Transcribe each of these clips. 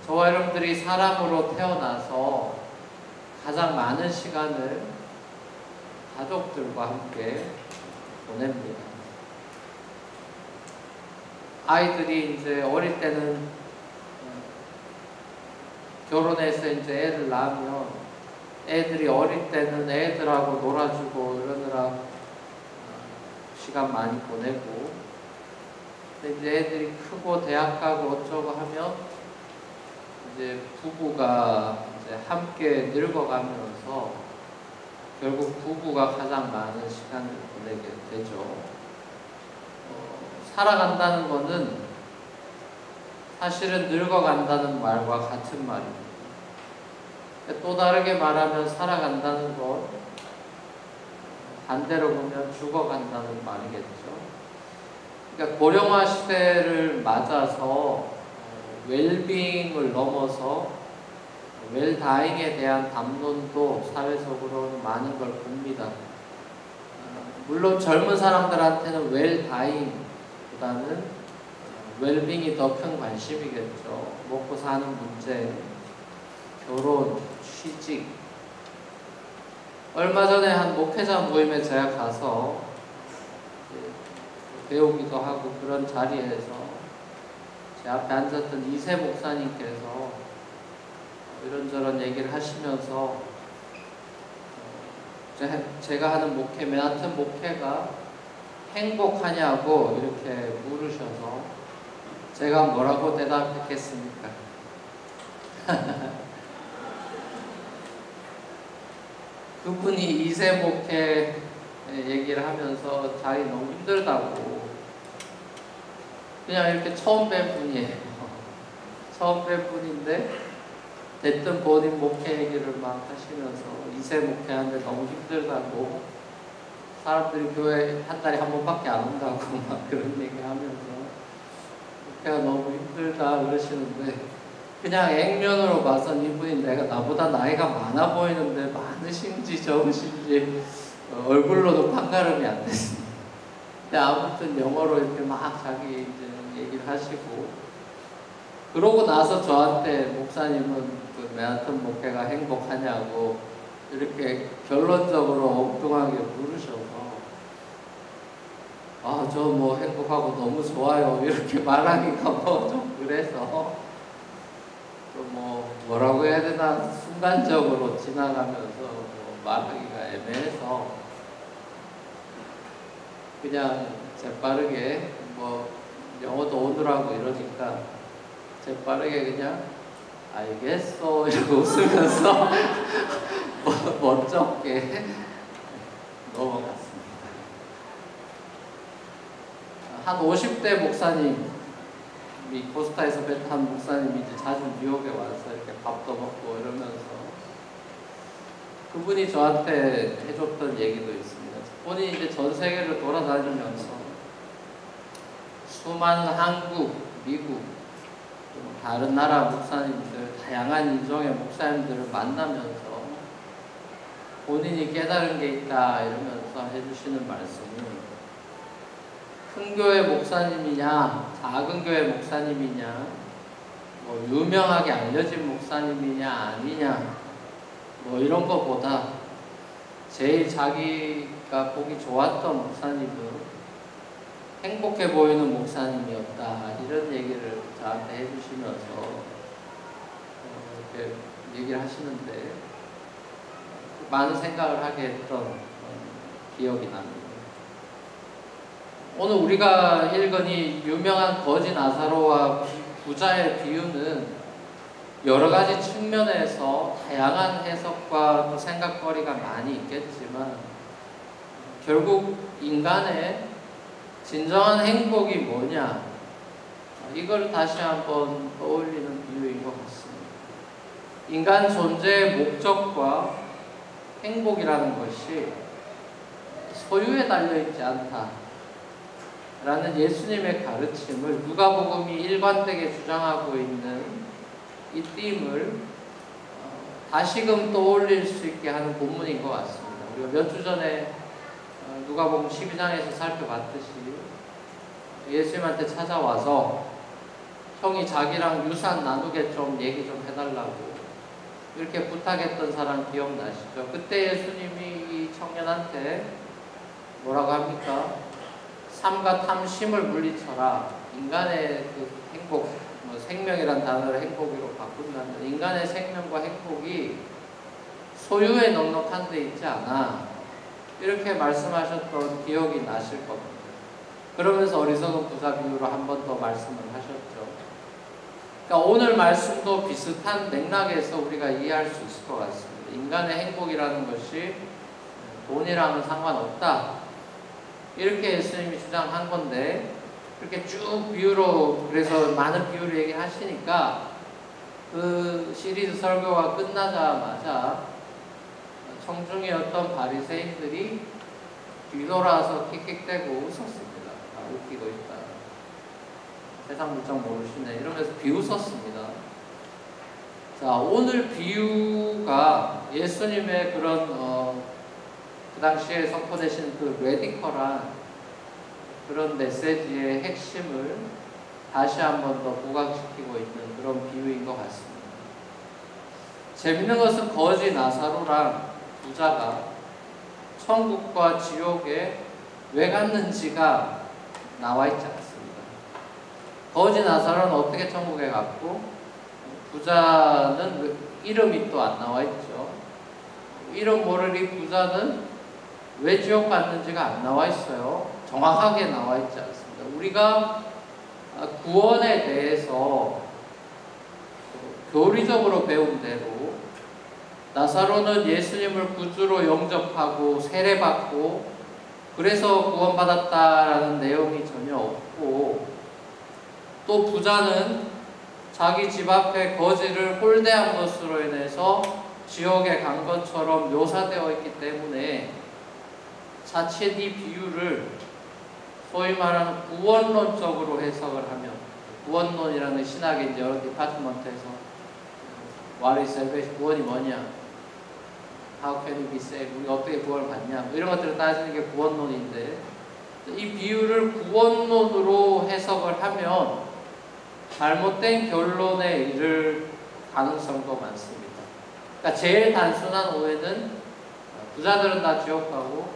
저와 여러분들이 사람으로 태어나서 가장 많은 시간을 가족들과 함께 보냅니다. 아이들이 이제 어릴 때는 결혼해서 이제 애를 낳으면 애들이 어릴 때는 애들하고 놀아주고 이러느라 시간 많이 보내고, 근데 이제 애들이 크고 대학 가고 어쩌고 하면 이제 부부가 이제 함께 늙어가면서 결국 부부가 가장 많은 시간을 보내게 되죠. 살아간다는 것은 사실은 늙어간다는 말과 같은 말입니다. 또 다르게 말하면 살아간다는 것, 반대로 보면 죽어간다는 말이겠죠. 그러니까 고령화 시대를 맞아서 웰빙을 넘어서 웰다잉에 대한 담론도 사회적으로 많은 걸 봅니다. 물론 젊은 사람들한테는 웰다잉보다는 웰빙이 더 큰 관심이겠죠. 먹고 사는 문제, 결혼, 취직. 얼마 전에 한 목회자 모임에 제가 가서 배우기도 하고 그런 자리에서 제 앞에 앉았던 이세 목사님께서 이런저런 얘기를 하시면서 제가 하는 목회, 맨하튼 목회가 행복하냐고 이렇게 물으셔서 제가 뭐라고 대답했겠습니까? 그분이 이세 목회 얘기를 하면서 자기 너무 힘들다고, 그냥 이렇게 처음 뵌 분이에요. 처음 뵌 분인데 됐든 본인 목회 얘기를 막 하시면서 이세 목회하는데 너무 힘들다고, 사람들이 교회 한 달에 한 번밖에 안 온다고 막 그런 얘기 하면서 목회가 너무 힘들다 그러시는데, 그냥 액면으로 봐선 이분이 나보다 나이가 많아 보이는데 많으신지 적으신지 얼굴로도 판가름이 안 됐습니다. 근데 아무튼 영어로 이렇게 막 자기 이제 얘기를 하시고, 그러고 나서 저한테 목사님은 그 맨하튼 목회가 행복하냐고 이렇게 결론적으로 엉뚱하게 물으셔서, 저 뭐 행복하고 너무 좋아요 이렇게 말하기가 뭐 좀 그래서 또 뭐라고 해야 되나, 순간적으로 지나가면서 말하기가 애매해서 그냥 재빠르게 영어도 오늘하고 이러니까 재빠르게 그냥 알겠어 이러고 웃으면서 멋쩍게 넘어갔습니다. 한 50대 목사님이, 코스타에서 뵀던 목사님이 이제 자주 뉴욕에 와서 이렇게 밥도 먹고 이러면서 그분이 저한테 해줬던 얘기도 있습니다. 본인이 이제 전 세계를 돌아다니면서 수많은 한국, 미국, 다른 나라 목사님들, 다양한 인종의 목사님들을 만나면서 본인이 깨달은 게 있다 이러면서 해주시는 말씀은, 큰 교회 목사님이냐, 작은 교회 목사님이냐, 유명하게 알려진 목사님이냐 아니냐, 이런 것보다 제일 자기가 보기 좋았던 목사님은 행복해 보이는 목사님이었다 이런 얘기를 저한테 해주시면서 이렇게 얘기를 하시는데 많은 생각을 하게 했던 기억이 납니다. 오늘 우리가 읽은 이 유명한 거지 나사로와 부자의 비유는 여러 가지 측면에서 다양한 해석과 또 생각거리가 많이 있겠지만, 결국 인간의 진정한 행복이 뭐냐, 이걸 다시 한번 떠올리는 비유인 것 같습니다. 인간 존재의 목적과 행복이라는 것이 소유에 달려있지 않다 라는 예수님의 가르침을 누가복음이 일관되게 주장하고 있는 이 띠임을 다시금 떠올릴 수 있게 하는 본문인 것 같습니다. 우리가 몇 주 전에 누가복음 12장에서 살펴봤듯이 예수님한테 찾아와서 형이 자기랑 유산 나누게 좀 얘기 좀 해달라고 이렇게 부탁했던 사람 기억나시죠? 그때 예수님이 이 청년한테 뭐라고 합니까? 삶과 탐심을 물리쳐라. 인간의 그 행복, 뭐 생명이란 단어를 행복으로 바꾼다면 인간의 생명과 행복이 소유에 넉넉한 데 있지 않아. 이렇게 말씀하셨던 기억이 나실 겁니다. 그러면서 어리석은 부자 비유로 한 번 더 말씀을 하셨죠. 그러니까 오늘 말씀도 비슷한 맥락에서 우리가 이해할 수 있을 것 같습니다. 인간의 행복이라는 것이 돈이랑은 상관없다. 이렇게 예수님이 주장한 건데 그렇게 쭉 비유로 그래서 많은 비유를 얘기하시니까 그 시리즈 설교가 끝나자마자 청중의 어떤 바리새인들이 뒤돌아서 킥킥대고 웃었습니다. 아, 웃기고 있다. 세상 물정 모르시네. 이러면서 비웃었습니다. 자, 오늘 비유가 예수님의 그런 그 당시에 선포되신 그 레디컬한 그런 메시지의 핵심을 다시 한 번 더 부각시키고 있는 그런 비유인 것 같습니다. 재밌는 것은 거지 나사로랑 부자가 천국과 지옥에 왜 갔는지가 나와 있지 않습니다. 거지 나사로는 어떻게 천국에 갔고 부자는 이름이 또 안 나와 있죠. 이름 모를 이 부자는 왜 지옥 갔는지가 안 나와 있어요. 정확하게 나와 있지 않습니다. 우리가 구원에 대해서 교리적으로 배운 대로 나사로는 예수님을 구주로 영접하고 세례받고 그래서 구원받았다라는 내용이 전혀 없고 또 부자는 자기 집 앞에 거지를 홀대한 것으로 인해서 지옥에 간 것처럼 묘사되어 있기 때문에 자칫 이 비유를 소위 말하는 구원론적으로 해석을 하면 구원론이라는 신학의 여러 디파트먼트에서 What is salvation? 구원이 뭐냐? How can you be saved? 우리가 어떻게 구원을 받냐? 이런 것들을 따지는 게 구원론인데 이 비유를 구원론으로 해석을 하면 잘못된 결론에 이를 가능성도 많습니다. 그러니까 제일 단순한 오해는 부자들은 다 지옥 가고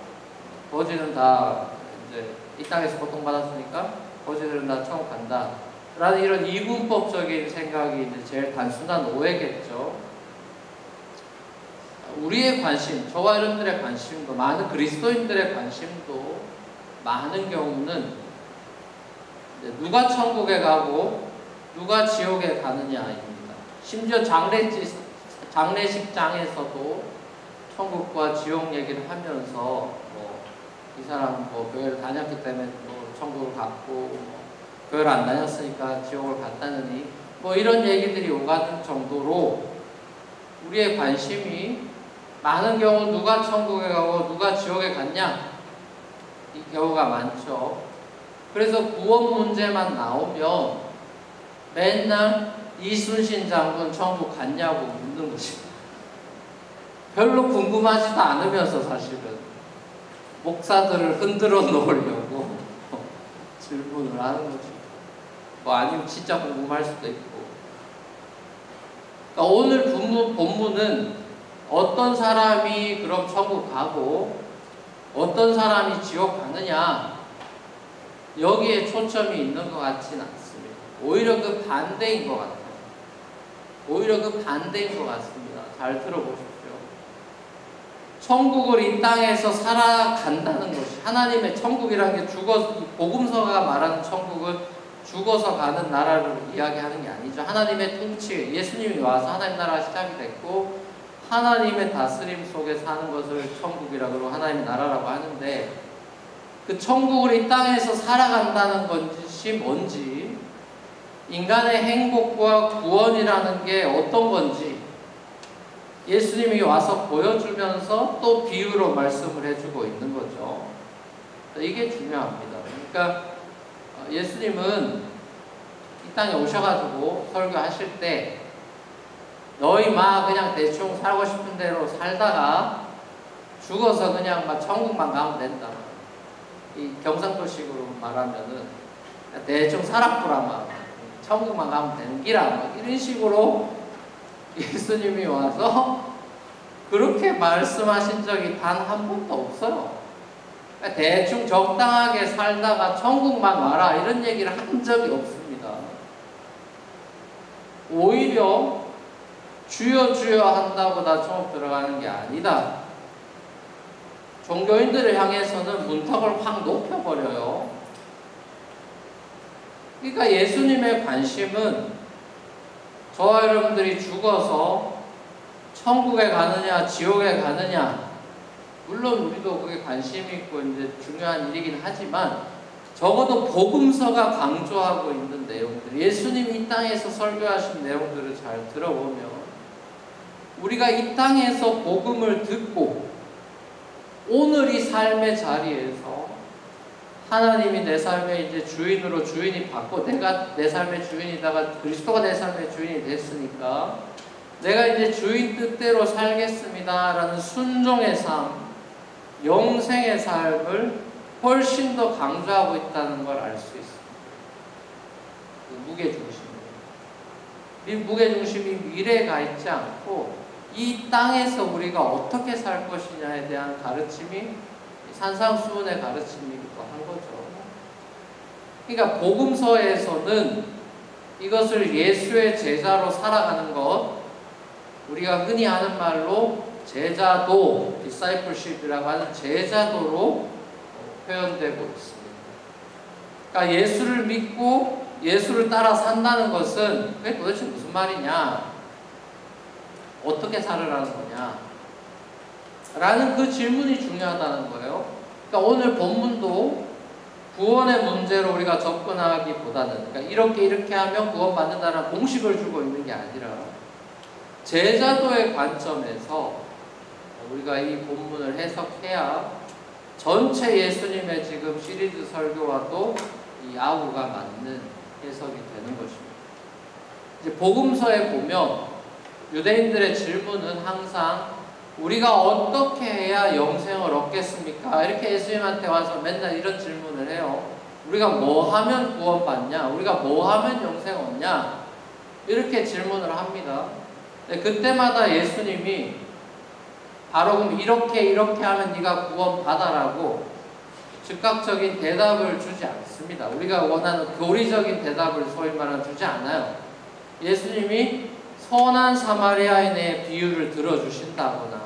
거지는 다 이제 이 땅에서 고통받았으니까 거지들은 다 천국 간다 라는 이런 이분법적인 생각이 이제 제일 단순한 오해겠죠. 우리의 관심, 저와 여러분들의 관심도 많은 그리스도인들의 관심도 많은 경우는 누가 천국에 가고 누가 지옥에 가느냐입니다. 심지어 장례식장에서도 천국과 지옥 얘기를 하면서 이 사람 교회를 다녔기 때문에 천국을 갔고 교회를 안 다녔으니까 지옥을 갔다느니 이런 얘기들이 오가는 정도로 우리의 관심이 많은 경우 누가 천국에 가고 누가 지옥에 갔냐 이 경우가 많죠. 그래서 구원 문제만 나오면 맨날 이순신 장군 천국 갔냐고 묻는 것입니다. 별로 궁금하지도 않으면서 사실은 목사들을 흔들어 놓으려고 질문을 하는 거죠. 아니면 진짜 궁금할 수도 있고. 그러니까 오늘 본문은 어떤 사람이 그럼 천국 가고 어떤 사람이 지옥 가느냐 여기에 초점이 있는 것 같지는 않습니다. 오히려 그 반대인 것 같아요. 오히려 그 반대인 것 같습니다. 잘 들어보십시오. 천국을 이 땅에서 살아간다는 것이 하나님의 천국이라는 게 죽어서 복음서가 말하는 천국은 죽어서 가는 나라를 이야기하는 게 아니죠. 하나님의 통치, 예수님이 와서 하나님 나라가 시작이 됐고 하나님의 다스림 속에 사는 것을 천국이라고 하나님의 나라라고 하는데 그 천국을 이 땅에서 살아간다는 것이 뭔지 인간의 행복과 구원이라는 게 어떤 건지 예수님이 와서 보여주면서 또 비유로 말씀을 해주고 있는 거죠. 이게 중요합니다. 그러니까 예수님은 이 땅에 오셔가지고 설교하실 때 너희 막 그냥 대충 살고 싶은 대로 살다가 죽어서 그냥 막 천국만 가면 된다. 이 경상도식으로 말하면은 대충 살았구라 막 천국만 가면 되는 기라. 막 이런 식으로 예수님이 와서 그렇게 말씀하신 적이 단 한 번도 없어요. 그러니까 대충 적당하게 살다가 천국만 와라 이런 얘기를 한 적이 없습니다. 오히려 주여 주여 한다고 다 천국 들어가는 게 아니다. 종교인들을 향해서는 문턱을 확 높여버려요. 그러니까 예수님의 관심은 저와 여러분들이 죽어서 천국에 가느냐 지옥에 가느냐, 물론 우리도 그게 관심이 있고 이제 중요한 일이긴 하지만 적어도 복음서가 강조하고 있는 내용들, 예수님이 이 땅에서 설교하신 내용들을 잘 들어보면 우리가 이 땅에서 복음을 듣고 오늘 이 삶의 자리에서 하나님이 내 삶의 이제 주인으로 주인이 받고 내가 내 삶의 주인이다가 그리스도가 내 삶의 주인이 됐으니까 내가 이제 주인 뜻대로 살겠습니다 라는 순종의 삶, 영생의 삶을 훨씬 더 강조하고 있다는 걸 알 수 있습니다. 그 무게중심. 이 무게중심이 미래에 가 있지 않고 이 땅에서 우리가 어떻게 살 것이냐에 대한 가르침이 산상수훈의 가르침이기도 한 거죠. 그러니까 복음서에서는 이것을 예수의 제자로 살아가는 것, 우리가 흔히 하는 말로 제자도, discipleship이라고 하는 제자도로 표현되고 있습니다. 그러니까 예수를 믿고 예수를 따라 산다는 것은 그게 도대체 무슨 말이냐? 어떻게 살으라는 거냐? 라는 그 질문이 중요하다는 거예요. 그러니까 오늘 본문도 구원의 문제로 우리가 접근하기보다는, 그러니까 이렇게 하면 구원받는다는 공식을 주고 있는 게 아니라 제자도의 관점에서 우리가 이 본문을 해석해야 전체 예수님의 지금 시리즈 설교와도 이 아우가 맞는 해석이 되는 것입니다. 이제 복음서에 보면 유대인들의 질문은 항상 우리가 어떻게 해야 영생을 얻겠습니까? 이렇게 예수님한테 와서 맨날 이런 질문을 해요. 우리가 뭐 하면 구원받냐? 우리가 뭐 하면 영생 얻냐? 이렇게 질문을 합니다. 그때마다 예수님이 바로 그럼 이렇게 하면 네가 구원받아라고 즉각적인 대답을 주지 않습니다. 우리가 원하는 교리적인 대답을 소위 말하는 주지 않아요. 예수님이 선한 사마리아인의 비유를 들어주신다거나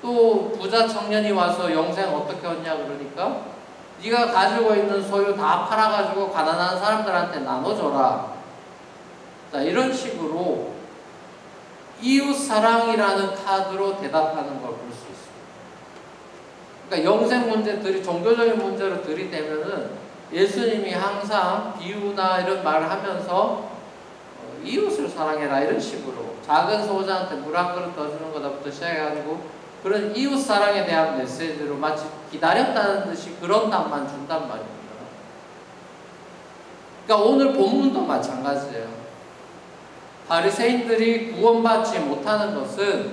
또 부자 청년이 와서 영생 어떻게 얻냐 그러니까 네가 가지고 있는 소유 다 팔아가지고 가난한 사람들한테 나눠줘라. 자, 이런 식으로 이웃사랑이라는 카드로 대답하는 걸 볼 수 있습니다. 그러니까 영생 문제들이 종교적인 문제로 들이대면은 예수님이 항상 비유나 이런 말을 하면서 이웃을 사랑해라 이런 식으로 작은 소자한테 물 한 그릇 더 주는 거다부터 시작해가지고 그런 이웃 사랑에 대한 메시지로 마치 기다렸다는 듯이 그런 답만 준단 말입니다. 그러니까 오늘 본문도 마찬가지예요. 바리새인들이 구원받지 못하는 것은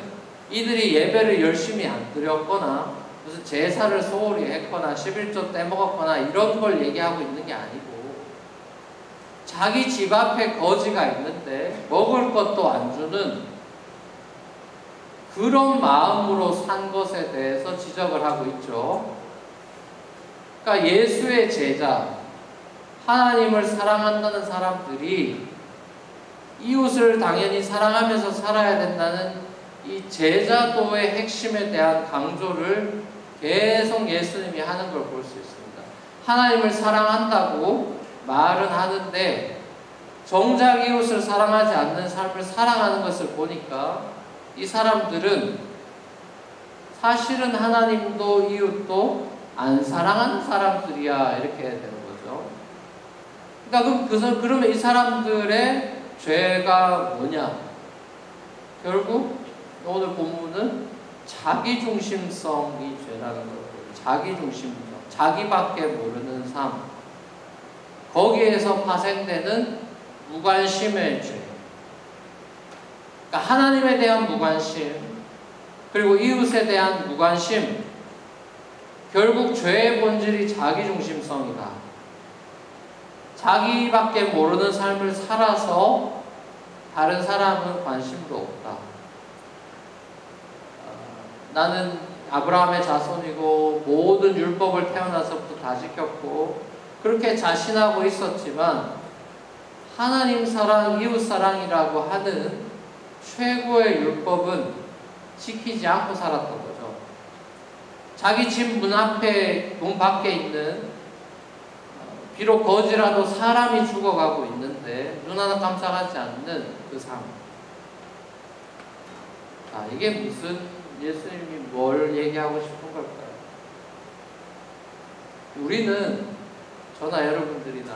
이들이 예배를 열심히 안 드렸거나 무슨 제사를 소홀히 했거나 11조 떼먹었거나 이런 걸 얘기하고 있는 게 아니고 자기 집 앞에 거지가 있는데 먹을 것도 안 주는 그런 마음으로 산 것에 대해서 지적을 하고 있죠. 그러니까 예수의 제자, 하나님을 사랑한다는 사람들이 이웃을 당연히 사랑하면서 살아야 된다는 이 제자도의 핵심에 대한 강조를 계속 예수님이 하는 걸 볼 수 있습니다. 하나님을 사랑한다고 말은 하는데 정작 이웃을 사랑하지 않는 삶을 살아가는 것을 보니까 이 사람들은 사실은 하나님도 이웃도 안 사랑하는 사람들이야 이렇게 되는 거죠. 그러니까 그러면 이 사람들의 죄가 뭐냐? 결국 오늘 본문은 자기중심성이 죄라는 거예요. 자기중심성, 자기밖에 모르는 삶. 거기에서 파생되는 무관심의 죄. 그러니까 하나님에 대한 무관심, 그리고 이웃에 대한 무관심, 결국 죄의 본질이 자기중심성이다. 자기밖에 모르는 삶을 살아서 다른 사람은 관심도 없다. 나는 아브라함의 자손이고 모든 율법을 태어나서부터 다 지켰고 그렇게 자신하고 있었지만 하나님 사랑, 이웃 사랑이라고 하는 최고의 율법은 지키지 않고 살았던 거죠. 자기 집 문 앞에, 문 밖에 있는 비록 거지라도 사람이 죽어가고 있는데 눈 하나 깜짝하지 않는 그 삶. 이게 무슨 예수님이 뭘 얘기하고 싶은 걸까요? 우리는 저나 여러분들이나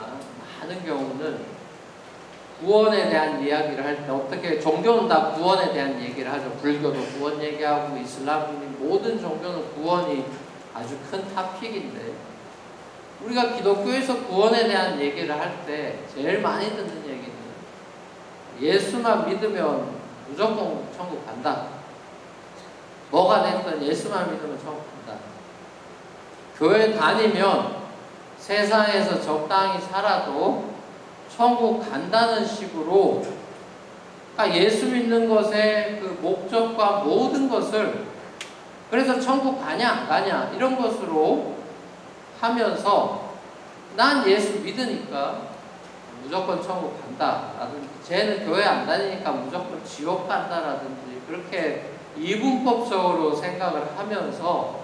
많은 경우는 구원에 대한 이야기를 할 때 어떻게 종교는 다 구원에 대한 얘기를 하죠. 불교도 구원 얘기하고 이슬람이 모든 종교는 구원이 아주 큰 토픽인데 우리가 기독교에서 구원에 대한 얘기를 할 때 제일 많이 듣는 얘기는 예수만 믿으면 무조건 천국 간다. 뭐가 됐든 예수만 믿으면 천국 간다. 교회 다니면 세상에서 적당히 살아도 천국 간다는 식으로 그러니까 예수 믿는 것의 그 목적과 모든 것을 그래서 천국 가냐 안 가냐 이런 것으로 하면서 난 예수 믿으니까 무조건 천국 간다라든지 쟤는 교회 안 다니니까 무조건 지옥 간다라든지 그렇게 이분법적으로 생각을 하면서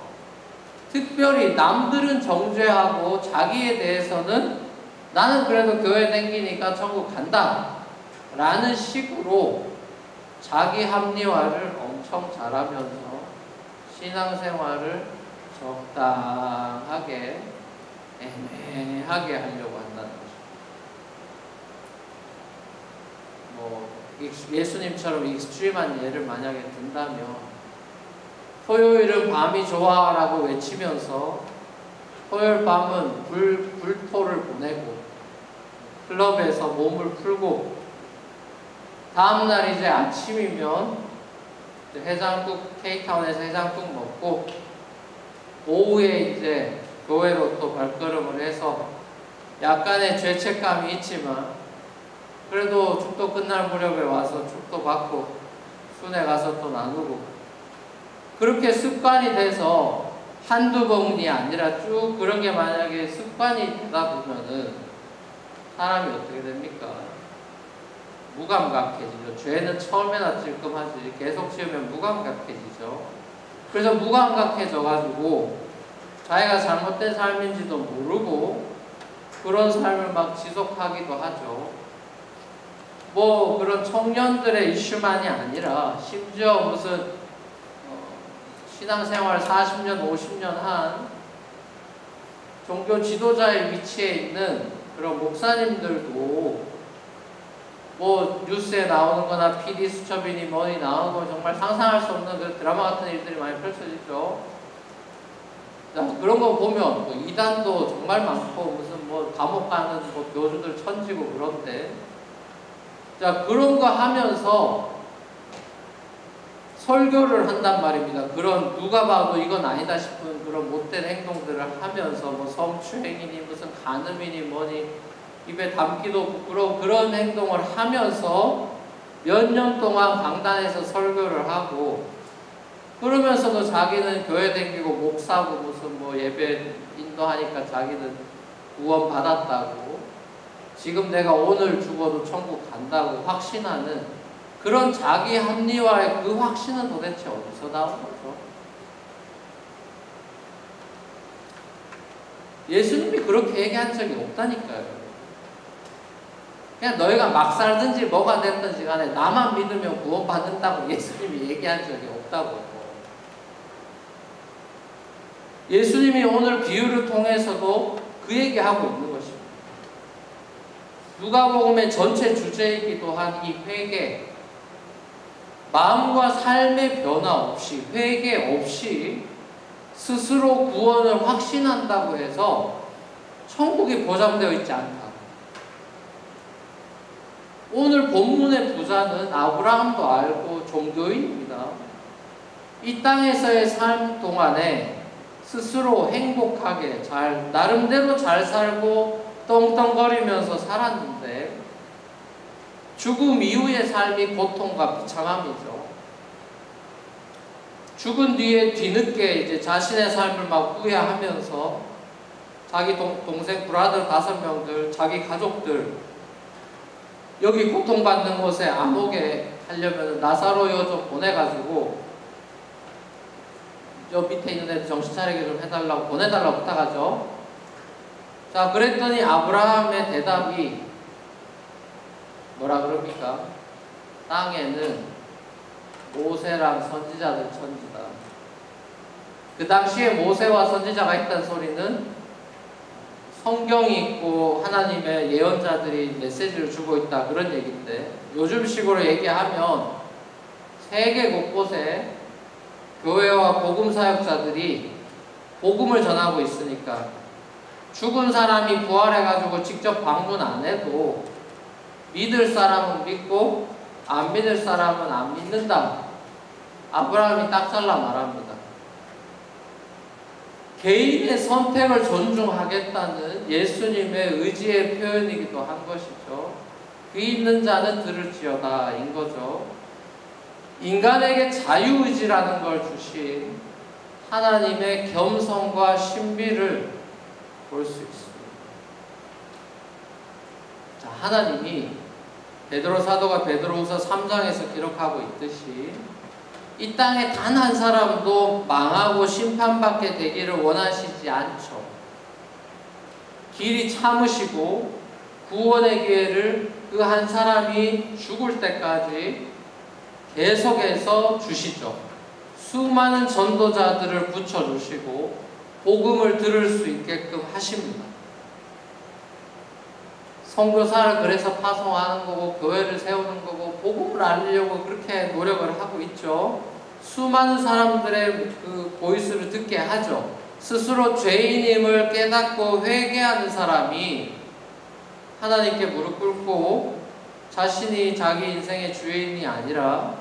특별히 남들은 정죄하고 자기에 대해서는 나는 그래도 교회 다니니까 천국 간다 라는 식으로 자기 합리화를 엄청 잘하면서 신앙생활을 적당하게 애매하게 하려고 한다는 거죠. 예수님처럼 익스트림한 예를 만약에 든다면 토요일은 밤이 좋아라고 외치면서 토요일 밤은 불토를 보내고 클럽에서 몸을 풀고 다음날 이제 아침이면 해장국 케이타운에서 해장국 먹고 오후에 이제 교회로 또 발걸음을 해서 약간의 죄책감이 있지만 그래도 축도 끝날 무렵에 와서 축도 받고 순회 가서 또 나누고 그렇게 습관이 돼서 한두 번이 아니라 쭉 그런 게 만약에 습관이 되다 보면은 사람이 어떻게 됩니까? 무감각해지죠. 죄는 처음에나 찔끔하지 계속 지으면 무감각해지죠. 그래서 무감각해져가지고 자기가 잘못된 삶인지도 모르고 그런 삶을 막 지속하기도 하죠. 그런 청년들의 이슈만이 아니라 심지어 무슨 신앙생활 40년, 50년 한 종교 지도자의 위치에 있는 그런 목사님들도 뉴스에 나오는 거나 PD 수첩이니 뭐니 나오는 거 정말 상상할 수 없는 그 드라마 같은 일들이 많이 펼쳐지죠. 그런 거 보면 이단도 정말 많고 무슨 감옥 가는 교주들 천지고 그런데 그런 거 하면서 설교를 한단 말입니다. 그런 누가 봐도 이건 아니다 싶은 그런 못된 행동들을 하면서 성추행이니 무슨 간음이니 뭐니 입에 담기도 부끄러운 그런 행동을 하면서 몇 년 동안 강단에서 설교를 하고 그러면서도 자기는 교회 다니고 목사고 무슨 예배 인도하니까 자기는 구원 받았다고 지금 내가 오늘 죽어도 천국 간다고 확신하는 그런 자기 합리화의 그 확신은 도대체 어디서 나온 거죠? 예수님이 그렇게 얘기한 적이 없다니까요. 그냥 너희가 막 살든지 뭐가 됐든지 간에 나만 믿으면 구원 받는다고 예수님이 얘기한 적이 없다고. 예수님이 오늘 비유를 통해서도 그 얘기하고 있는 것입니다. 누가복음의 전체 주제이기도 한 이 회개, 마음과 삶의 변화 없이 회개 없이 스스로 구원을 확신한다고 해서 천국이 보장되어 있지 않다. 오늘 본문의 부자는 아브라함도 알고 종교인입니다. 이 땅에서의 삶 동안에 스스로 행복하게 나름대로 잘 살고 떵떵거리면서 살았는데 죽음 이후의 삶이 고통과 비참함이죠. 죽은 뒤에 뒤늦게 이제 자신의 삶을 막 후회하면서 자기 동생 브라더 5명들, 자기 가족들 여기 고통받는 곳에 안 오게 하려면 나사로 요좀 보내가지고 저 밑에 있는 애들 정신 차리게 좀 해달라고 보내달라고 부탁하죠. 자, 그랬더니 아브라함의 대답이 뭐라 그럽니까? 땅에는 모세랑 선지자들 천지다. 그 당시에 모세와 선지자가 있다는 소리는 성경이 있고 하나님의 예언자들이 메시지를 주고 있다, 그런 얘기인데, 요즘식으로 얘기하면 세계 곳곳에 교회와 복음 사역자들이 복음을 전하고 있으니까 죽은 사람이 부활해가지고 직접 방문 안 해도 믿을 사람은 믿고 안 믿을 사람은 안 믿는다. 아브라함이 딱 잘라 말합니다. 개인의 선택을 존중하겠다는 예수님의 의지의 표현이기도 한 것이죠. 귀 있는 자는 들을지어다 인 거죠. 인간에게 자유의지라는 걸 주신 하나님의 겸손과 신비를 볼 수 있습니다. 자, 하나님이 베드로 사도가 베드로후서 3장에서 기록하고 있듯이 이 땅에 단 한 사람도 망하고 심판받게 되기를 원하시지 않죠. 길이 참으시고 구원의 기회를 그 한 사람이 죽을 때까지 계속해서 주시죠. 수많은 전도자들을 붙여주시고 복음을 들을 수 있게끔 하십니다. 선교사를 그래서 파송하는 거고 교회를 세우는 거고 복음을 알리려고 그렇게 노력을 하고 있죠. 수많은 사람들의 그 보이스를 듣게 하죠. 스스로 죄인임을 깨닫고 회개하는 사람이 하나님께 무릎 꿇고 자신이 자기 인생의 주인이 아니라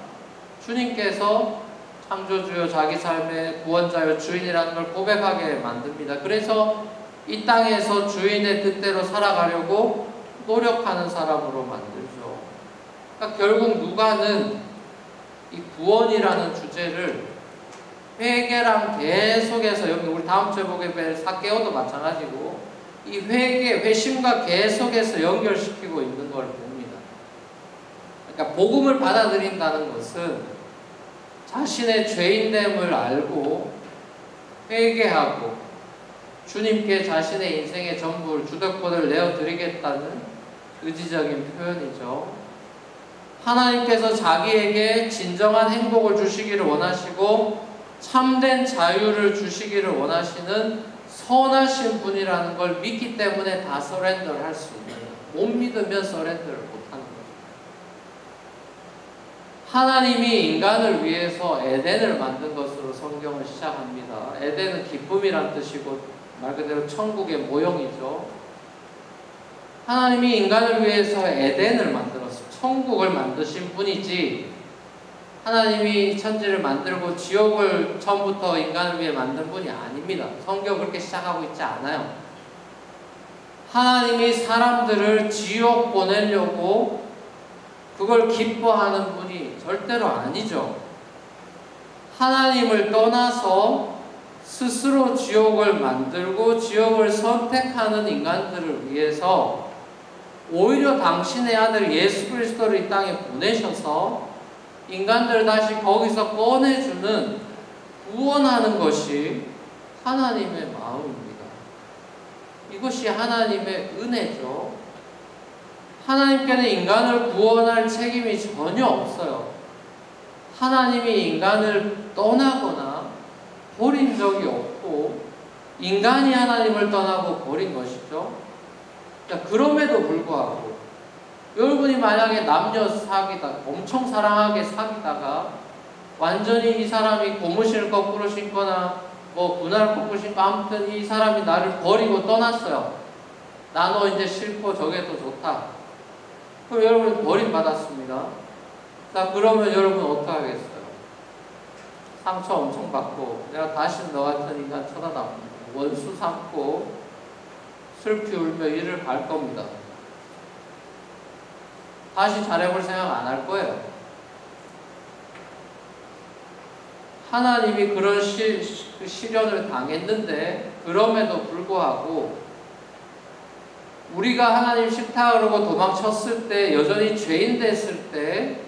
주님께서 창조주요 자기 삶의 구원자요 주인이라는 걸 고백하게 만듭니다. 그래서 이 땅에서 주인의 뜻대로 살아가려고 노력하는 사람으로 만들죠. 그러니까 결국 누가는 이 구원이라는 주제를 회개랑 계속해서, 여기 우리 다음 주에 보게 될 삭개오도 마찬가지고 이 회심과 계속해서 연결시키고 있는 걸 봅니다. 그러니까 복음을 받아들인다는 것은 자신의 죄인됨을 알고 회개하고 주님께 자신의 인생의 전부를 주도권을 내어드리겠다는 의지적인 표현이죠. 하나님께서 자기에게 진정한 행복을 주시기를 원하시고 참된 자유를 주시기를 원하시는 선하신 분이라는 걸 믿기 때문에 다 서렌더를 할 수 있는, 못 믿으면 서렌더를 못하는 거죠. 하나님이 인간을 위해서 에덴을 만든 것으로 성경을 시작합니다. 에덴은 기쁨이란 뜻이고 말 그대로 천국의 모형이죠. 하나님이 인간을 위해서 에덴을 만들었어요. 천국을 만드신 분이지 하나님이 천지를 만들고 지옥을 처음부터 인간을 위해 만든 분이 아닙니다. 성경 그렇게 시작하고 있지 않아요. 하나님이 사람들을 지옥 보내려고 그걸 기뻐하는 분이 절대로 아니죠. 하나님을 떠나서 스스로 지옥을 만들고 지옥을 선택하는 인간들을 위해서 오히려 당신의 아들 예수 그리스도를 이 땅에 보내셔서 인간들을 다시 거기서 꺼내주는, 구원하는 것이 하나님의 마음입니다. 이것이 하나님의 은혜죠. 하나님께는 인간을 구원할 책임이 전혀 없어요. 하나님이 인간을 떠나거나 버린 적이 없고 인간이 하나님을 떠나고 버린 것이죠. 그럼에도 불구하고 여러분이 만약에 남녀 사귀다 엄청 사랑하게 사귀다가 완전히 이 사람이 고무신을 거꾸로 신거나 뭐 군화를 거꾸로 신고 아무튼 이 사람이 나를 버리고 떠났어요. 나 너 이제 싫고 저게 더 좋다. 그럼 여러분 버림받았습니다. 자, 그러면 여러분 어떻게 하겠어요? 상처 엄청 받고 내가 다시는 너 같은 인간 쳐다도 안 보고 원수 삼고 슬피 울며 이를 갈 겁니다. 다시 잘해볼 생각 안 할 거예요. 하나님이 그런 시련을 당했는데 그럼에도 불구하고 우리가 하나님 싫다 그러고 도망쳤을 때, 여전히 죄인 됐을 때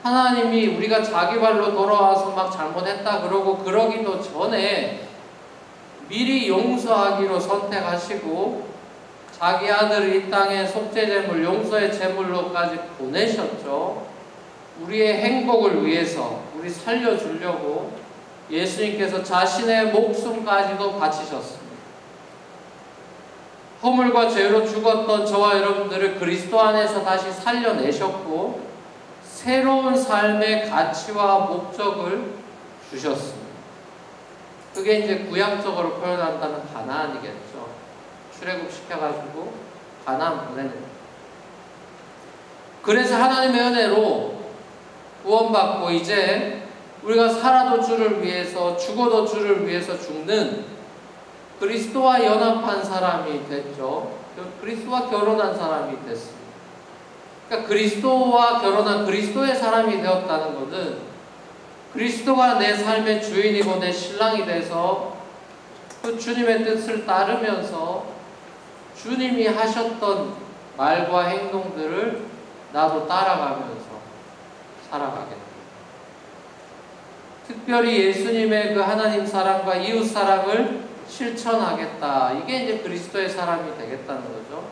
하나님이 우리가 자기 발로 돌아와서 막 잘못했다 그러고 그러기도 전에 미리 용서하기로 선택하시고 자기 아들을 이 땅에 속죄제물, 용서의 제물로까지 보내셨죠. 우리의 행복을 위해서, 우리 살려주려고 예수님께서 자신의 목숨까지도 바치셨습니다. 허물과 죄로 죽었던 저와 여러분들을 그리스도 안에서 다시 살려내셨고 새로운 삶의 가치와 목적을 주셨습니다. 그게 이제 구약적으로 표현한다면 가나안이겠죠. 출애굽 시켜가지고 가나안 보내는 거예요. 그래서 하나님의 은혜로 구원받고 이제 우리가 살아도 주를 위해서, 죽어도 주를 위해서 죽는 그리스도와 연합한 사람이 됐죠. 그리스도와 결혼한 사람이 됐습니다. 그러니까 그리스도와 결혼한 그리스도의 사람이 되었다는 것은 그리스도가 내 삶의 주인이고 내 신랑이 돼서 그 주님의 뜻을 따르면서 주님이 하셨던 말과 행동들을 나도 따라가면서 살아가겠다. 특별히 예수님의 그 하나님 사랑과 이웃 사랑을 실천하겠다. 이게 이제 그리스도의 사람이 되겠다는 거죠.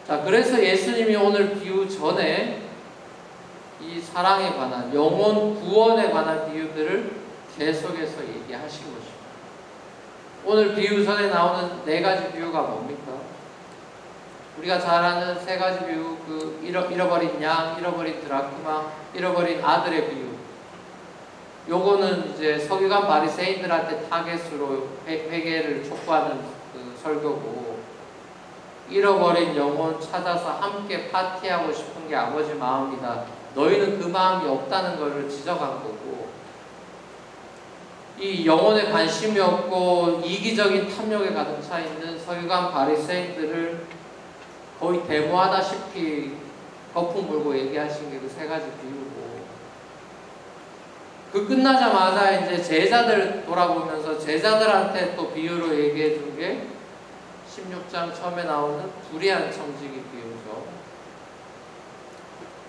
자, 그래서 예수님이 오늘 비유 전에 이 사랑에 관한, 영혼 구원에 관한 비유들을 계속해서 얘기하신 것입니다. 오늘 비유 전에 나오는 4가지 비유가 뭡니까? 우리가 잘 아는 3가지 비유, 그 잃어버린 양, 잃어버린 드라크마, 잃어버린 아들의 비유. 요거는 이제 서기관 바리새인들한테 타겟으로 회개를 촉구하는 그 설교고, 잃어버린 영혼 찾아서 함께 파티하고 싶은 게 아버지 마음이다. 너희는 그 마음이 없다는 것을 지적한 거고, 이 영혼에 관심이 없고 이기적인 탐욕에 가득 차 있는 서기관 바리새인들을 거의 데모하다시피 거품 불고 얘기하신 게 그 3가지 비유고, 그 끝나자마자 이제 제자들 돌아보면서 제자들한테 또 비유로 얘기해 준 게 16장 처음에 나오는 불의한 청지기 비유죠.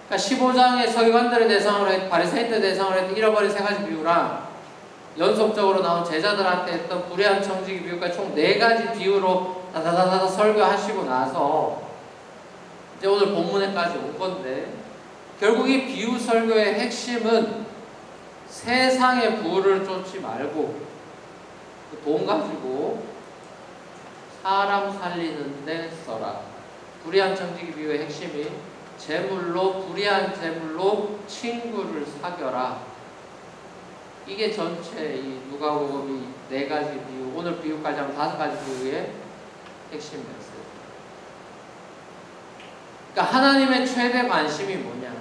그러니까 15장의 서기관들을 대상으로 했, 바리새인들 대상으로 했던 잃어버린 3가지 비유랑 연속적으로 나온 제자들한테 했던 불의한 청지기 비유가 총 4가지 비유로 다다다다 설교하시고 나서 이제 오늘 본문에까지 온 건데, 결국 이 비유 설교의 핵심은 세상의 부를 쫓지 말고 돈 가지고 사람 살리는 데 써라. 불의한 청지기 비유의 핵심이 불의한 재물로 친구를 사겨라. 이게 전체 이 누가복음이 4가지 비유, 오늘 비유까지 하면 5가지 비유의 핵심 메시지. 그러니까 하나님의 최대 관심이 뭐냐?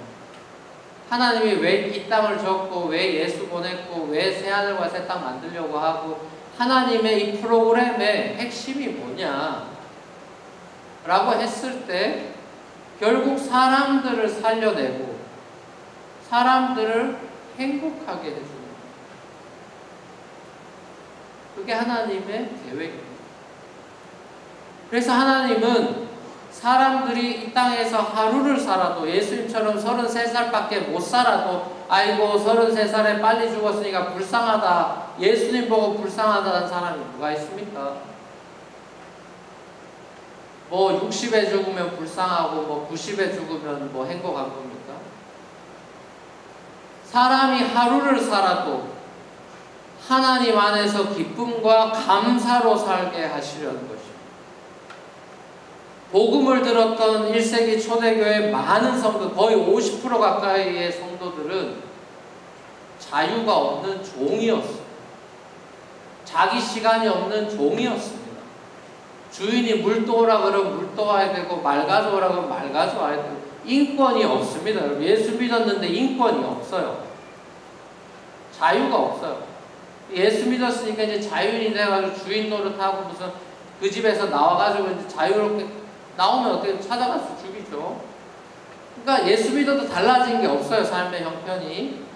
하나님이 왜 이 땅을 줬고, 왜 예수 보냈고, 왜 새하늘과 새 땅 만들려고 하고, 하나님의 이 프로그램의 핵심이 뭐냐? 라고 했을 때 결국 사람들을 살려내고 사람들을 행복하게 해주는 거예요. 그게 하나님의 계획입니다. 그래서 하나님은 사람들이 이 땅에서 하루를 살아도, 예수님처럼 33살밖에 못 살아도 아이고 33살에 빨리 죽었으니까 불쌍하다, 예수님 보고 불쌍하다는 사람이 누가 있습니까? 뭐 60에 죽으면 불쌍하고 뭐 90에 죽으면 뭐 행복한 겁니까? 사람이 하루를 살아도 하나님 안에서 기쁨과 감사로 살게 하시려는 것입니다. 복음을 들었던 1세기 초대교회 많은 성도, 거의 50% 가까이의 성도들은 자유가 없는 종이었어요. 자기 시간이 없는 종이었습니다. 주인이 물 떠오라 그러면 물 떠와야 되고, 말 가져오라 그러면 말 가져와야 되고, 인권이 없습니다. 예수 믿었는데 인권이 없어요. 자유가 없어요. 예수 믿었으니까 이제 자유인이 돼가지고 주인 노릇하고 무슨 그 집에서 나와가지고 이제 자유롭게 나오면 어떻게 찾아가서 죽이죠. 그러니까 예수 믿어도 달라진 게 없어요, 삶의 형편이.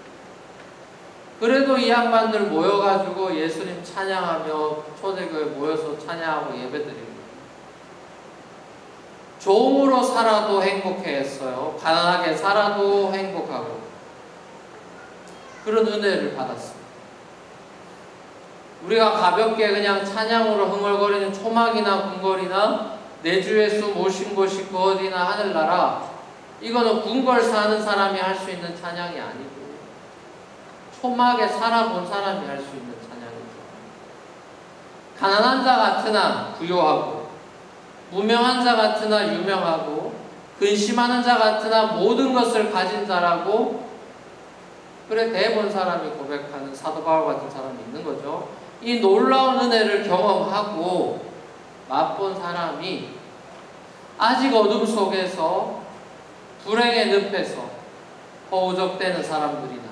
그래도 이 양반들 모여가지고 예수님 찬양하며 초대교회 모여서 찬양하고 예배드리고, 종으로 살아도 행복해했어요. 가난하게 살아도 행복하고, 그런 은혜를 받았습니다. 우리가 가볍게 그냥 찬양으로 흥얼거리는 초막이나 궁궐이나 내 주 예수 모신 곳이 그 어디나 하늘나라, 이거는 궁궐 사는 사람이 할 수 있는 찬양이 아니고 초막에 살아본 사람이 할 수 있는 찬양이죠. 가난한 자 같으나 부요하고, 무명한 자 같으나 유명하고, 근심하는 자 같으나 모든 것을 가진 자라고, 그래 대본 사람이 고백하는 사도 바울 같은 사람이 있는 거죠. 이 놀라운 은혜를 경험하고 맛본 사람이 아직 어둠 속에서 불행의 늪에서 허우적대는 사람들이나,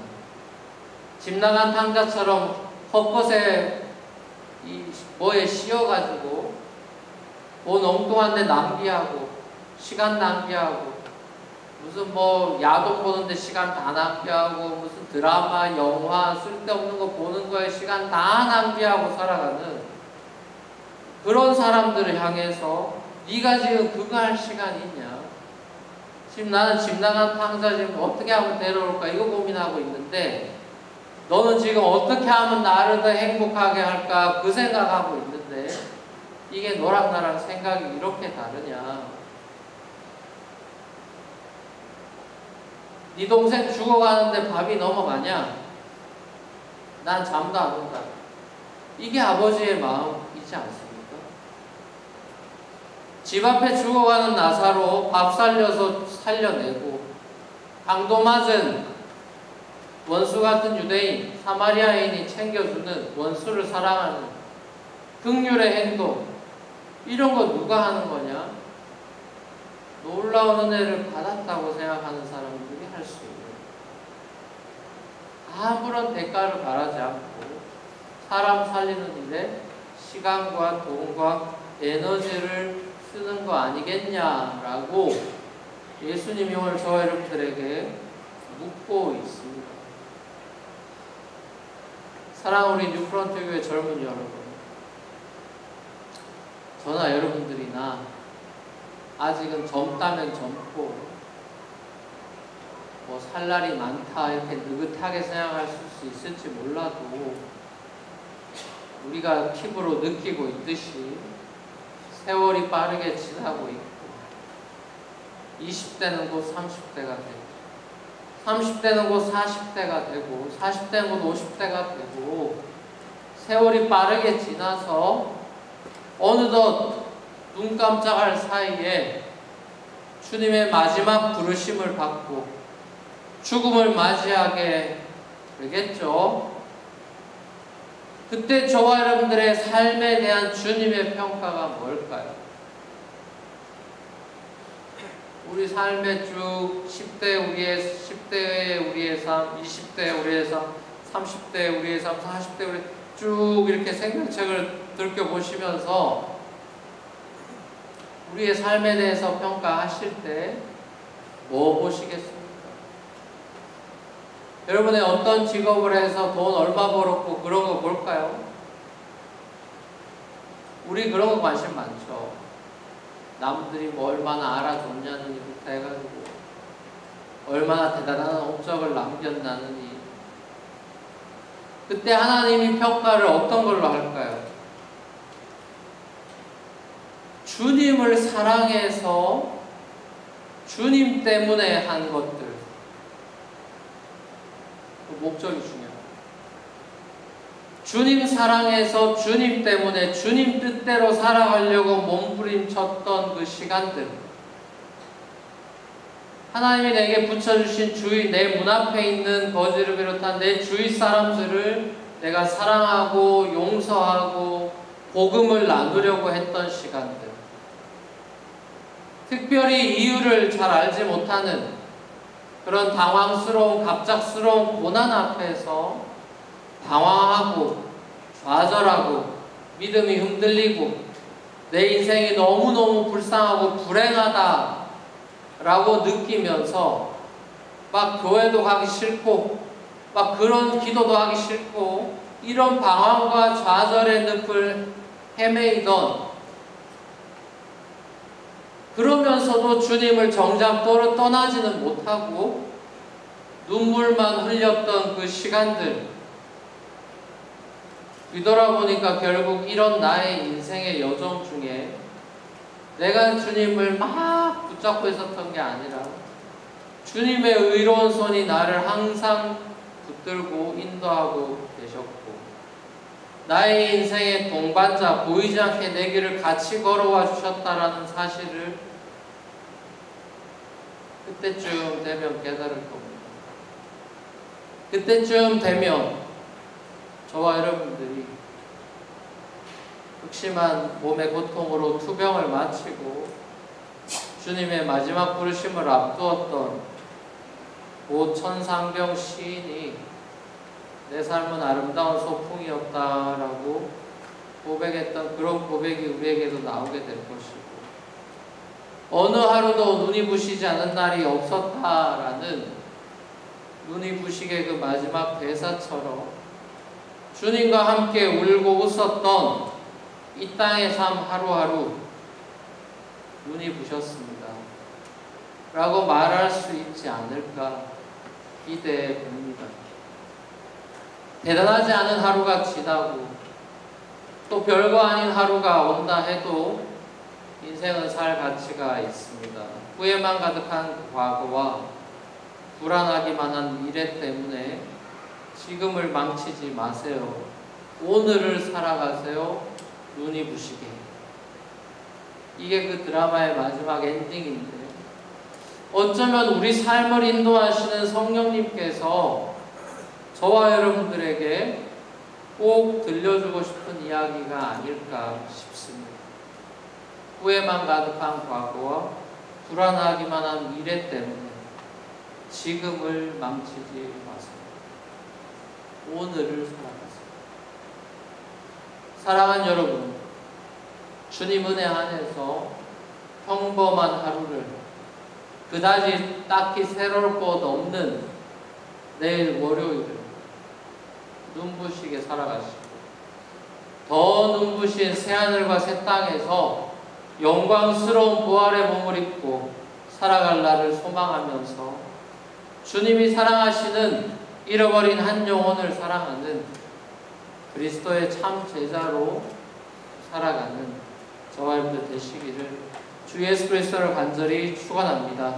집 나간 탕자처럼 헛것에 뭐에 씌어가지고 돈 엉뚱한 데 낭비하고, 시간 낭비하고, 무슨 뭐 야동 보는데 시간 다 낭비하고, 무슨 드라마, 영화 쓸데없는 거 보는 거에 시간 다 낭비하고 살아가는 그런 사람들을 향해서 네가 지금 그거 할 시간이 있냐? 지금 나는 집 나간 탕자 지금 어떻게 하면 데려올까 이거 고민하고 있는데, 너는 지금 어떻게 하면 나를 더 행복하게 할까 그 생각하고 있는데, 이게 너랑 나랑 생각이 이렇게 다르냐? 네 동생 죽어가는데 밥이 넘어가냐? 난 잠도 안 온다. 이게 아버지의 마음이지 않습니까? 집 앞에 죽어가는 나사로 밥 살려서 살려내고, 강도 맞은 원수 같은 유대인, 사마리아인이 챙겨주는, 원수를 사랑하는 긍휼의 행동, 이런 거 누가 하는 거냐? 놀라운 은혜를 받았다고 생각하는 사람들이 할 수 있는, 아무런 대가를 바라지 않고 사람 살리는 일에 시간과 돈과 에너지를 쓰는 거 아니겠냐라고 예수님이 오늘 저와 여러분들에게 묻고 있습니다. 사랑하는 우리 뉴프런트 교회 젊은 여러분, 저나 여러분들이나 아직은 젊다면 젊고 뭐 살 날이 많다 이렇게 느긋하게 생각할 수 있을지 몰라도, 우리가 피부로 느끼고 있듯이 세월이 빠르게 지나고 있고, 20대는 곧 30대가 되고, 30대는 곧 40대가 되고, 40대는 곧 50대가 되고, 세월이 빠르게 지나서 어느덧 눈 깜짝할 사이에 주님의 마지막 부르심을 받고 죽음을 맞이하게 되겠죠. 그때 저와 여러분들의 삶에 대한 주님의 평가가 뭘까요? 우리 삶의 쭉 10대 우리의 삶, 20대 우리의 삶, 30대 우리의 삶, 40대 우리 쭉 이렇게 생명책을 들춰보시면서 우리의 삶에 대해서 평가하실 때 뭐 보시겠습니까? 여러분의 어떤 직업을 해서 돈 얼마 벌었고 그런 거 볼까요? 우리 그런 거 관심 많죠. 남들이 뭐 얼마나 알아줬냐느니부터 해가지고 얼마나 대단한 업적을 남겼나느니. 그때 하나님이 평가를 어떤 걸로 할까요? 주님을 사랑해서 주님 때문에 한 것들, 그 목적이 중요해요. 주님 사랑해서 주님 때문에 주님 뜻대로 살아가려고 몸부림쳤던 그 시간들, 하나님이 내게 붙여주신 주위, 내 문 앞에 있는 거지를 비롯한 내 주위 사람들을 내가 사랑하고 용서하고 복음을 나누려고 했던 시간들, 특별히 이유를 잘 알지 못하는 그런 당황스러운, 갑작스러운 고난 앞에서 당황하고 좌절하고 믿음이 흔들리고 내 인생이 너무너무 불쌍하고 불행하다 라고 느끼면서 막 교회도 가기 싫고 막 그런 기도도 하기 싫고 이런 방황과 좌절의 늪을 헤매이던, 그러면서도 주님을 정작 떠나지는 못하고 눈물만 흘렸던 그 시간들, 뒤돌아보니까 결국 이런 나의 인생의 여정 중에 내가 주님을 막 붙잡고 있었던 게 아니라 주님의 의로운 손이 나를 항상 붙들고 인도하고 계셨고, 나의 인생의 동반자, 보이지 않게 내 길을 같이 걸어와 주셨다라는 사실을 그때쯤 되면 깨달을 겁니다. 그때쯤 되면 저와 여러분들이 극심한 몸의 고통으로 투병을 마치고 주님의 마지막 부르심을 앞두었던 고 천상병 시인이 내 삶은 아름다운 소풍이었다라고 고백했던 그런 고백이 우리에게도 나오게 될 것이고, 어느 하루도 눈이 부시지 않은 날이 없었다라는 눈이 부시게 그 마지막 대사처럼 주님과 함께 울고 웃었던 이 땅의 삶 하루하루 눈이 부셨습니다 라고 말할 수 있지 않을까 기대해 봅니다. 대단하지 않은 하루가 지나고 또 별거 아닌 하루가 온다 해도 인생은 살 가치가 있습니다. 후회만 가득한 그 과거와 불안하기만 한 미래 때문에 지금을 망치지 마세요. 오늘을 살아가세요. 눈이 부시게. 이게 그 드라마의 마지막 엔딩인데, 어쩌면 우리 삶을 인도하시는 성령님께서 저와 여러분들에게 꼭 들려주고 싶은 이야기가 아닐까 싶습니다. 후회만 가득한 과거와 불안하기만 한 미래 때문에 지금을 망치지 마세요. 오늘을 살아가세요. 사랑하는 여러분, 주님 은혜 안에서 평범한 하루를 그다지 딱히 새로울 것 없는 내일 월요일을 눈부시게 살아가시고, 더 눈부신 새하늘과 새 땅에서 영광스러운 부활의 몸을 입고 살아갈 날을 소망하면서 주님이 사랑하시는 잃어버린 한 영혼을 사랑하는 그리스도의 참 제자로 살아가는 저와 여러분들 되시기를 주 예수 그리스도를 간절히 축원합니다.